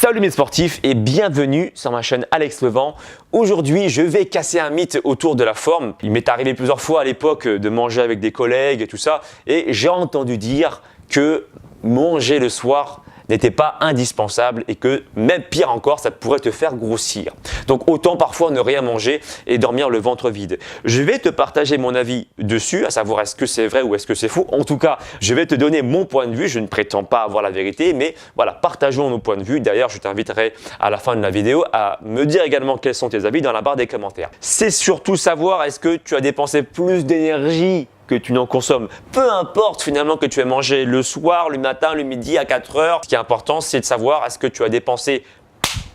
Salut mes sportifs et bienvenue sur ma chaîne Alex Levent. Aujourd'hui, je vais casser un mythe autour de la forme. Il m'est arrivé plusieurs fois à l'époque de manger avec des collègues et tout ça, et j'ai entendu dire que manger le soir n'était pas indispensable et que même pire encore, ça pourrait te faire grossir. Donc autant parfois ne rien manger et dormir le ventre vide. Je vais te partager mon avis dessus, à savoir est-ce que c'est vrai ou est-ce que c'est faux. En tout cas, je vais te donner mon point de vue. Je ne prétends pas avoir la vérité, mais voilà, partageons nos points de vue. D'ailleurs, je t'inviterai à la fin de la vidéo à me dire également quels sont tes avis dans la barre des commentaires. C'est surtout savoir est-ce que tu as dépensé plus d'énergie que tu n'en consommes. Peu importe finalement que tu aies mangé le soir, le matin, le midi à 4 heures. Ce qui est important, c'est de savoir est-ce que tu as dépensé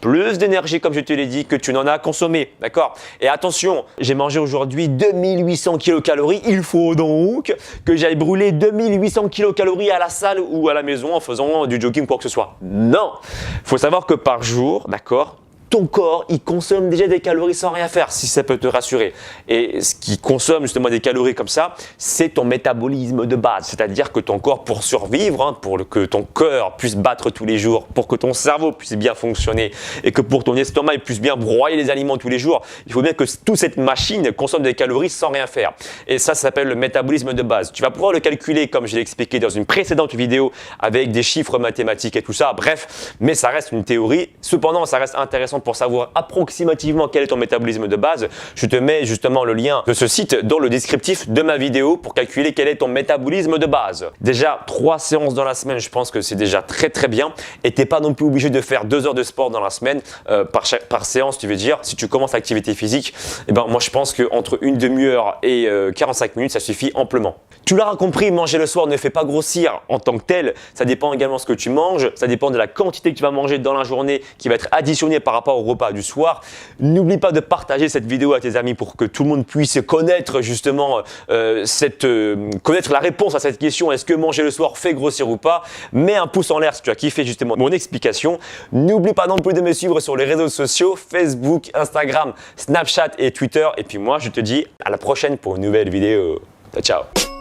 plus d'énergie, comme je te l'ai dit, que tu n'en as consommé. D'accord? Et attention, j'ai mangé aujourd'hui 2800 kilocalories. Il faut donc que j'aille brûler 2800 kilocalories à la salle ou à la maison en faisant du jogging ou quoi que ce soit. Non! Il faut savoir que par jour, d'accord, ton corps, il consomme déjà des calories sans rien faire, si ça peut te rassurer. Et ce qui consomme justement des calories comme ça, c'est ton métabolisme de base. C'est-à-dire que ton corps, pour survivre, pour que ton cœur puisse battre tous les jours, pour que ton cerveau puisse bien fonctionner et que pour ton estomac il puisse bien broyer les aliments tous les jours, il faut bien que toute cette machine consomme des calories sans rien faire. Et ça s'appelle le métabolisme de base. Tu vas pouvoir le calculer comme je l'ai expliqué dans une précédente vidéo avec des chiffres mathématiques et tout ça. Bref, mais ça reste une théorie. Cependant, ça reste intéressant pour savoir approximativement quel est ton métabolisme de base. Je te mets justement le lien de ce site dans le descriptif de ma vidéo pour calculer quel est ton métabolisme de base. Déjà, 3 séances dans la semaine, je pense que c'est déjà très bien. Et tu n'es pas non plus obligé de faire 2 heures de sport dans la semaine par séance, tu veux dire. Si tu commences l'activité physique, eh ben, moi je pense qu'entre une demi-heure et 45 minutes, ça suffit amplement. Tu l'auras compris, manger le soir ne fait pas grossir en tant que tel. Ça dépend également de ce que tu manges. Ça dépend de la quantité que tu vas manger dans la journée qui va être additionnée par rapport au repas du soir. N'oublie pas de partager cette vidéo à tes amis pour que tout le monde puisse connaître justement connaître la réponse à cette question. Est-ce que manger le soir fait grossir ou pas? Mets un pouce en l'air si tu as kiffé justement mon explication. N'oublie pas non plus de me suivre sur les réseaux sociaux, Facebook, Instagram, Snapchat et Twitter. Et puis moi, je te dis à la prochaine pour une nouvelle vidéo. Ciao, ciao.